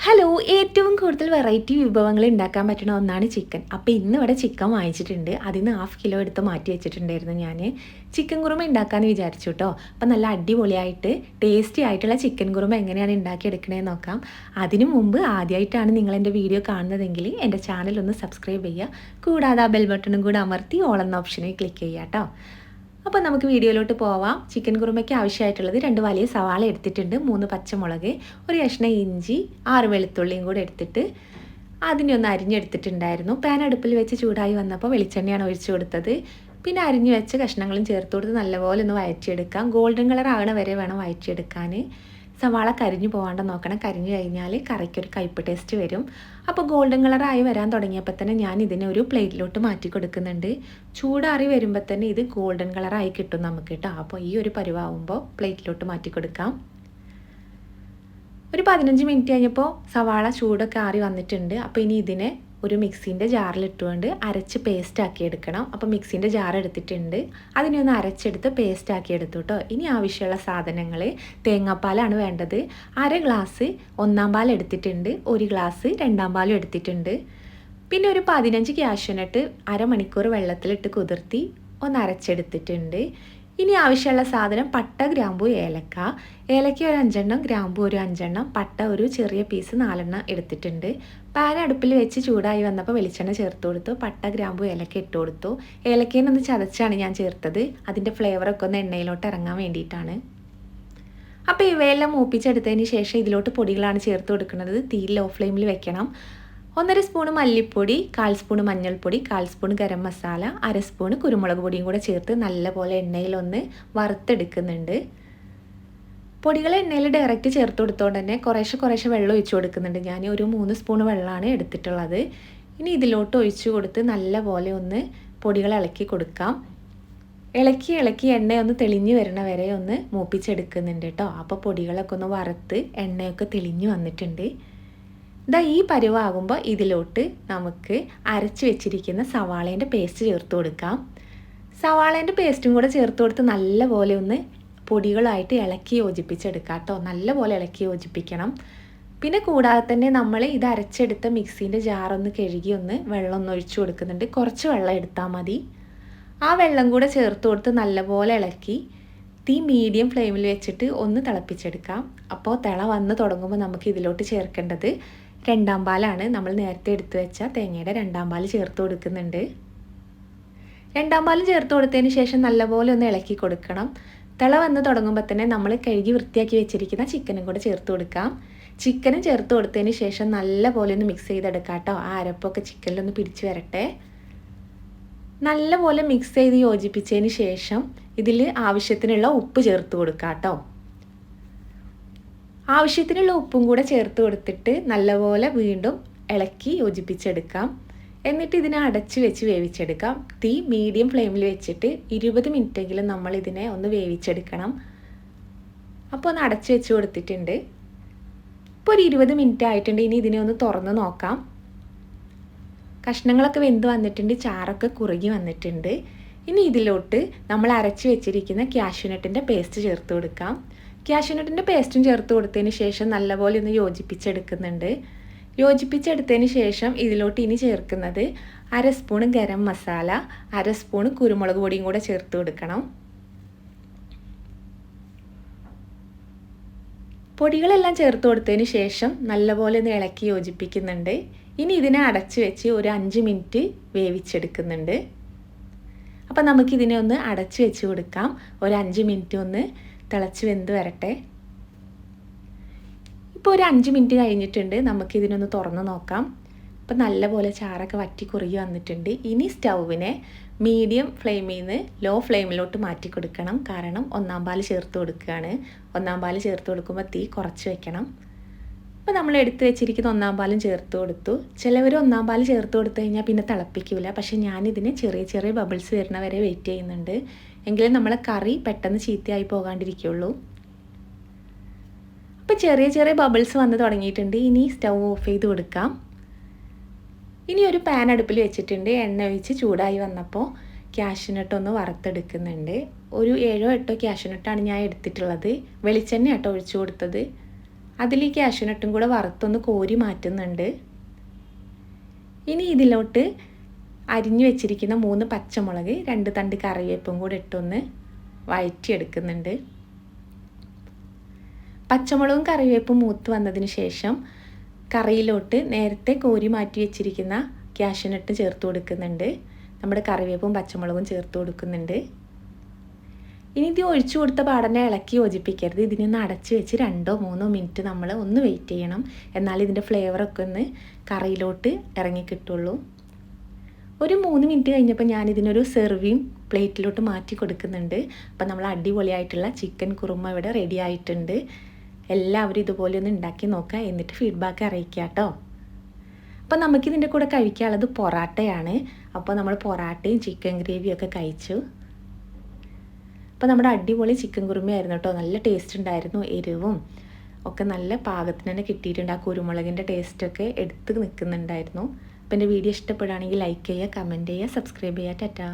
Hello, ഏറ്റവും കൂടുതൽ variety വിഭവങ്ങൾ ഉണ്ടാക്കാൻ പറ്റുന്ന ഒന്നാണ് ചിക്കൻ. അപ്പോൾ ഇന്ന് ഇവിടെ ചിക്കൻ വാങ്ങിച്ചിട്ടുണ്ട്. അതിൽ നിന്ന് 1/2 കിലോ എടുത്ത് മാറ്റി വെച്ചിട്ടുണ്ടായിരുന്നു ഞാൻ. ചിക്കൻ കുറുമ ഉണ്ടാക്കാമെന്ന് വിചാരിച്ചു കേട്ടോ. അപ്പോൾ നല്ല അടിപൊളിയായിട്ട് ടേസ്റ്റി ആയിട്ടുള്ള ചിക്കൻ കുറുമ എങ്ങനെയാണ് ഉണ്ടാക്കിയെടുക്കണേന്ന് നോക്കാം. അതിനു മുമ്പ് ആദ്യമായിട്ടാണ് നിങ്ങൾ എൻ്റെ വീഡിയോ കാണുന്നതെങ്കിൽ എൻ്റെ ചാനൽ ഒന്ന് സബ്സ്ക്രൈബ് ചെയ്യുക. കൂടാതെ ആ ബെൽ ബട്ടണും കൂടെ അമർത്തി ഓൾ എന്ന ഓപ്ഷനിൽ ക്ലിക്ക് ചെയ്യുക കേട്ടോ. അപ്പോൾ നമുക്ക് വീഡിയോയിലോട്ട് പോവാം. ചിക്കൻ കുറുമയ്ക്ക് ആവശ്യമായിട്ടുള്ളത് 2 വലിയ സവാള എടുത്തിട്ടുണ്ട്, 3 പച്ചമുളക്, ഒരു കഷ്ണം ഇഞ്ചി, 6 വെളുത്തുള്ളിയും കൂടെ എടുത്തിട്ട് അതിനെ ഒന്ന് അരിഞ്ഞെടുത്തിട്ടുണ്ടായിരുന്നു. പാൻ അടുപ്പിൽ വെച്ച് ചൂടായി വന്നപ്പോൾ വെളിച്ചെണ്ണയാണ് ഒഴിച്ചു കൊടുത്തത്. പിന്നെ അരിഞ്ഞു വെച്ച കഷ്ണങ്ങളും ചേർത്ത് കൊടുത്ത് നല്ലപോലെ ഒന്ന് വഴറ്റിയെടുക്കാം. ഗോൾഡൻ കളർ ആകണ വരെ വേണം വഴറ്റിയെടുക്കാൻ. സവാള കരിഞ്ഞു പോകാണ്ട് നോക്കണം. കരിഞ്ഞു കഴിഞ്ഞാൽ കറിക്കൊരു കയ്പ്പ് ടേസ്റ്റ് വരും. അപ്പോൾ ഗോൾഡൻ കളറായി വരാൻ തുടങ്ങിയപ്പോൾ തന്നെ ഞാൻ ഇതിനെ ഒരു പ്ലേറ്റിലോട്ട് മാറ്റി കൊടുക്കുന്നുണ്ട്. ചൂടാറി വരുമ്പോൾ തന്നെ ഇത് ഗോൾഡൻ കളറായി കിട്ടും നമുക്ക് കേട്ടോ. അപ്പോൾ ഈ ഒരു പരുവാകുമ്പോൾ പ്ലേറ്റിലോട്ട് മാറ്റി കൊടുക്കാം. ഒരു 15 മിനിറ്റ് കഴിഞ്ഞപ്പോൾ സവാള ചൂടൊക്കെ ആറി വന്നിട്ടുണ്ട്. അപ്പോൾ ഇനി ഇതിനെ ഒരു മിക്സീൻ്റെ ജാറിലിട്ടുകൊണ്ട് അരച്ച് പേസ്റ്റാക്കി എടുക്കണം. അപ്പോൾ മിക്സീൻ്റെ ജാർ എടുത്തിട്ടുണ്ട്, അതിനെ ഒന്ന് അരച്ചെടുത്ത് പേസ്റ്റാക്കി എടുത്തു കേട്ടോ. ഇനി ആവശ്യമുള്ള സാധനങ്ങൾ തേങ്ങാപ്പാലാണ് വേണ്ടത്. 1/2 ഗ്ലാസ് ഒന്നാം പാൽ എടുത്തിട്ടുണ്ട്, 1 ഗ്ലാസ് രണ്ടാം പാലും എടുത്തിട്ടുണ്ട്. പിന്നെ ഒരു 15 കാഷ്യൂനട്ട് അരമണിക്കൂർ വെള്ളത്തിലിട്ട് കുതിർത്തി ഒന്ന് അരച്ചെടുത്തിട്ടുണ്ട്. ഇനി ആവശ്യമുള്ള സാധനം പട്ട, ഗ്രാമ്പൂ, ഏലക്ക. ഏലക്ക ഒരു 5 എണ്ണം, ഗ്രാമ്പൂ ഒരു 5 എണ്ണം, പട്ട ഒരു ചെറിയ പീസ് 4 എണ്ണം എടുത്തിട്ടുണ്ട്. പാൻ അടുപ്പിൽ വെച്ച് ചൂടായി വന്നപ്പോൾ വെളിച്ചെണ്ണ ചേർത്ത് കൊടുത്തു. പട്ട, ഗ്രാമ്പൂ, ഏലക്ക ഇട്ട് കൊടുത്തു. ഏലക്കേനൊന്ന് ചതച്ചാണ് ഞാൻ ചേർത്തത്, അതിൻ്റെ ഫ്ലേവറൊക്കെ ഒന്ന് എണ്ണയിലോട്ട് ഇറങ്ങാൻ വേണ്ടിയിട്ടാണ്. അപ്പോൾ ഇവയെല്ലാം മൂപ്പിച്ചെടുത്തതിന് ശേഷം ഇതിലോട്ട് പൊടികളാണ് ചേർത്ത് കൊടുക്കുന്നത്. തീ ലോ ഫ്ലെയിമിൽ വെക്കണം. 1/2 സ്പൂണ് മല്ലിപ്പൊടി, 1/4 സ്പൂണ് മഞ്ഞൾപ്പൊടി, 1/4 സ്പൂണ് ഗരം മസാല, 1/2 സ്പൂണ് കുരുമുളക് പൊടിയും കൂടെ ചേർത്ത് നല്ലപോലെ എണ്ണയിലൊന്ന് വറുത്തെടുക്കുന്നുണ്ട്. പൊടികൾ എണ്ണയിൽ ഡയറക്റ്റ് ചേർത്ത് കൊടുത്തോണ്ട് തന്നെ കുറേശ്ശെ വെള്ളം ഒഴിച്ചു കൊടുക്കുന്നുണ്ട്. ഞാൻ ഒരു 3 സ്പൂണ് വെള്ളമാണ് എടുത്തിട്ടുള്ളത്. ഇനി ഇതിലോട്ട് ഒഴിച്ചു കൊടുത്ത് നല്ലപോലെ ഒന്ന് പൊടികൾ ഇളക്കി കൊടുക്കാം. ഇളക്കി എണ്ണയൊന്ന് തെളിഞ്ഞ് വരണ വരെ ഒന്ന് മൂപ്പിച്ചെടുക്കുന്നുണ്ട് കേട്ടോ. അപ്പോൾ പൊടികളൊക്കെ ഒന്ന് വറുത്ത് എണ്ണയൊക്കെ തെളിഞ്ഞ് വന്നിട്ടുണ്ട്. ഈ പരുവാകുമ്പോൾ ഇതിലോട്ട് നമുക്ക് അരച്ച് വെച്ചിരിക്കുന്ന സവാളേൻ്റെ പേസ്റ്റ് ചേർത്ത് കൊടുക്കാം. സവാളേൻ്റെ പേസ്റ്റും കൂടെ ചേർത്ത് കൊടുത്ത് നല്ലപോലെ ഒന്ന് പൊടികളായിട്ട് ഇളക്കി യോജിപ്പിച്ചെടുക്കാം കേട്ടോ. നല്ലപോലെ ഇളക്കി യോജിപ്പിക്കണം. പിന്നെ കൂടാതെ തന്നെ നമ്മൾ ഇത് അരച്ചെടുത്ത മിക്സീൻ്റെ ജാറൊന്ന് കഴുകി ഒന്ന് വെള്ളം ഒന്ന് ഒഴിച്ചു കൊടുക്കുന്നുണ്ട്. കുറച്ച് വെള്ളം എടുത്താൽ മതി. ആ വെള്ളം കൂടെ ചേർത്ത് കൊടുത്ത് നല്ലപോലെ ഇളക്കി തീ മീഡിയം ഫ്ലെയിമിൽ വെച്ചിട്ട് ഒന്ന് തിളപ്പിച്ചെടുക്കാം. അപ്പോൾ തിള വന്ന് തുടങ്ങുമ്പോൾ നമുക്ക് ഇതിലോട്ട് ചേർക്കേണ്ടത് രണ്ടാം പാലാണ്. നമ്മൾ നേരത്തെ എടുത്തു വെച്ച തേങ്ങയുടെ രണ്ടാം പാൽ ചേർത്ത് കൊടുക്കുന്നുണ്ട്. രണ്ടാം പാൽ ചേർത്ത് കൊടുത്തതിന് ശേഷം നല്ലപോലെ ഒന്ന് ഇളക്കി കൊടുക്കണം. തിള വന്ന് തുടങ്ങുമ്പോൾ തന്നെ നമ്മൾ കഴുകി വൃത്തിയാക്കി വെച്ചിരിക്കുന്ന ചിക്കനും കൂടെ ചേർത്ത് കൊടുക്കാം. ചിക്കനും ചേർത്ത് കൊടുത്തതിന് ശേഷം നല്ലപോലെ ഒന്ന് മിക്സ് ചെയ്തെടുക്കാം കേട്ടോ. ആ അരപ്പൊക്കെ ചിക്കനിലൊന്ന് പിടിച്ച് വരട്ടെ. നല്ലപോലെ മിക്സ് ചെയ്ത് യോജിപ്പിച്ചതിന് ശേഷം ഇതിൽ ആവശ്യത്തിനുള്ള ഉപ്പ് ചേർത്ത് കൊടുക്കാം കേട്ടോ. ആവശ്യത്തിനുള്ള ഉപ്പും കൂടെ ചേർത്ത് കൊടുത്തിട്ട് നല്ലപോലെ വീണ്ടും ഇളക്കി യോജിപ്പിച്ചെടുക്കാം. എന്നിട്ട് ഇതിനെ അടച്ച് വെച്ച് വേവിച്ചെടുക്കാം. തീ മീഡിയം ഫ്ലെയിമിൽ വെച്ചിട്ട് 20 മിനിറ്റെങ്കിലും നമ്മൾ ഇതിനെ ഒന്ന് വേവിച്ചെടുക്കണം. അപ്പോൾ ഒന്ന് അടച്ച് വെച്ച് കൊടുത്തിട്ടുണ്ട്. ഇപ്പോൾ ഒരു 20 മിനിറ്റ് ആയിട്ടുണ്ട്. ഇനി ഇതിനെ ഒന്ന് തുറന്ന് നോക്കാം. കഷ്ണങ്ങളൊക്കെ വെന്ത് വന്നിട്ടുണ്ട്, ചാറൊക്കെ കുറുകി വന്നിട്ടുണ്ട്. ഇനി ഇതിലോട്ട് നമ്മൾ അരച്ച് വെച്ചിരിക്കുന്ന കാഷ്യൂനട്ടിൻ്റെ പേസ്റ്റ് ചേർത്ത് കൊടുക്കാം. കാഷ്യൂനട്ടിൻ്റെ പേസ്റ്റും ചേർത്ത് കൊടുത്തതിന് ശേഷം നല്ലപോലെ ഒന്ന് യോജിപ്പിച്ചെടുക്കുന്നുണ്ട്. യോജിപ്പിച്ചെടുത്തതിന് ശേഷം ഇതിലോട്ട് ഇനി ചേർക്കുന്നത് 1/2 സ്പൂണ് ഗരം മസാല, 1/2 സ്പൂണ് കുരുമുളക് പൊടിയും കൂടെ ചേർത്ത് കൊടുക്കണം. പൊടികളെല്ലാം ചേർത്ത് കൊടുത്തതിന് ശേഷം നല്ലപോലെ ഒന്ന് ഇളക്കി യോജിപ്പിക്കുന്നുണ്ട്. ഇനി ഇതിനെ അടച്ച് വെച്ച് ഒരു 5 മിനിറ്റ് വേവിച്ചെടുക്കുന്നുണ്ട്. അപ്പം നമുക്കിതിനെ ഒന്ന് അടച്ച് വെച്ച് കൊടുക്കാം. ഒരു 5 മിനിറ്റ് ഒന്ന് തിളച്ച് വെന്ത് വരട്ടെ. ഇപ്പോൾ ഒരു 5 മിനിറ്റ് കഴിഞ്ഞിട്ടുണ്ട്. നമുക്കിതിനൊന്ന് തുറന്ന് നോക്കാം. ഇപ്പം നല്ലപോലെ ചാറൊക്കെ വറ്റി കുറുകി വന്നിട്ടുണ്ട്. ഇനി സ്റ്റൗവിനെ മീഡിയം ഫ്ലെയിമിൽ നിന്ന് ലോ ഫ്ലെയിമിലോട്ട് മാറ്റി കൊടുക്കണം. കാരണം ഒന്നാം പാൽ ചേർത്ത് കൊടുക്കുകയാണ്. ഒന്നാം പാൽ ചേർത്ത് കൊടുക്കുമ്പോൾ തീ കുറച്ച് വെക്കണം. അപ്പോൾ നമ്മൾ എടുത്ത് വെച്ചിരിക്കുന്ന ഒന്നാം പാലും ചേർത്ത് കൊടുത്തു. ചിലവർ ഒന്നാം പാൽ ചേർത്ത് കൊടുത്തു കഴിഞ്ഞാൽ പിന്നെ തിളപ്പിക്കില്ല. പക്ഷേ ഞാനിതിന് ചെറിയ ബബിൾസ് വരുന്ന വരെ വെയിറ്റ് ചെയ്യുന്നുണ്ട്. എങ്കിലും നമ്മളെ കറി പെട്ടെന്ന് ചീത്തയായി പോകാണ്ടിരിക്കുള്ളൂ. അപ്പോൾ ചെറിയ ബബിൾസ് വന്ന് തുടങ്ങിയിട്ടുണ്ട്. ഇനി സ്റ്റൗ ഓഫ് ചെയ്ത് കൊടുക്കാം. ഇനി ഒരു പാൻ അടുപ്പിൽ വെച്ചിട്ടുണ്ട്. എണ്ണ ഒഴിച്ച് ചൂടായി വന്നപ്പോൾ കാഷ്യൂനട്ട് ഒന്ന് വറുത്തെടുക്കുന്നുണ്ട്. ഒരു 7-8 കാഷ്യൂനട്ടാണ് ഞാൻ എടുത്തിട്ടുള്ളത്. വെളിച്ചെണ്ണ ഒഴിച്ചു കൊടുത്തത്. അതിൽ ഈ കാഷ്യൂനട്ടും കൂടെ വറുത്തൊന്ന് കോരി മാറ്റുന്നുണ്ട്. ഇനി ഇതിലോട്ട് അരിഞ്ഞു വെച്ചിരിക്കുന്ന 3 പച്ചമുളക് 2 തണ്ട് കറിവേപ്പും കൂടെ ഇട്ടൊന്ന് വഴറ്റിയെടുക്കുന്നുണ്ട്. പച്ചമുളകും കറിവേപ്പും മൂത്ത് വന്നതിന് ശേഷം കറിയിലോട്ട് നേരത്തെ കോരി മാറ്റി വെച്ചിരിക്കുന്ന കാഷ്യൂനട്ട് ചേർത്ത് കൊടുക്കുന്നുണ്ട്. നമ്മുടെ കറിവേപ്പും പച്ചമുളകും ചേർത്ത് കൊടുക്കുന്നുണ്ട്. ഇനി ഇത് ഒഴിച്ചു കൊടുത്ത പാടനെ ഇളക്കി യോജിപ്പിക്കരുത്. ഇതിനൊന്ന് അടച്ച് വെച്ച് 2-3 മിനിറ്റ് നമ്മൾ ഒന്ന് വെയിറ്റ് ചെയ്യണം. എന്നാൽ ഇതിൻ്റെ ഫ്ലേവറൊക്കെ ഒന്ന് കറിയിലോട്ട് ഇറങ്ങി കിട്ടുള്ളൂ. ഒരു 3 മിനിറ്റ് കഴിഞ്ഞപ്പോൾ ഞാൻ ഇതിനൊരു സെർവിങ് പ്ലേറ്റിലോട്ട് മാറ്റി കൊടുക്കുന്നുണ്ട്. അപ്പം നമ്മൾ അടിപൊളിയായിട്ടുള്ള ചിക്കൻ കുറുമ ഇവിടെ റെഡി ആയിട്ടുണ്ട്. എല്ലാവരും ഇതുപോലെ ഒന്ന് ഉണ്ടാക്കി നോക്കുക, എന്നിട്ട് ഫീഡ്ബാക്ക് അറിയിക്കുക കേട്ടോ. അപ്പോൾ നമുക്കിതിൻ്റെ കൂടെ കഴിക്കാനുള്ളത് പൊറാട്ടയാണ്. അപ്പോൾ നമ്മൾ പൊറാട്ടയും ചിക്കൻ ഗ്രേവിയും ഒക്കെ കഴിച്ചു. അപ്പോൾ നമ്മുടെ അടിപൊളി ചിക്കൻ കുറുമയായിരുന്നു കേട്ടോ. നല്ല ടേസ്റ്റ് ഉണ്ടായിരുന്നു. എരിവും ഒക്കെ നല്ല പാകത്തിന് തന്നെ കിട്ടിയിട്ടുണ്ട്. ആ കുരുമുളകിൻ്റെ ടേസ്റ്റൊക്കെ എടുത്ത് നിൽക്കുന്നുണ്ടായിരുന്നു. അപ്പോൾ എൻ്റെ വീഡിയോ ഇഷ്ടപ്പെടുകയാണെങ്കിൽ ലൈക്ക് ചെയ്യുക, കമൻറ്റ് ചെയ്യുക, സബ്സ്ക്രൈബ് ചെയ്യുക. ടാറ്റാ.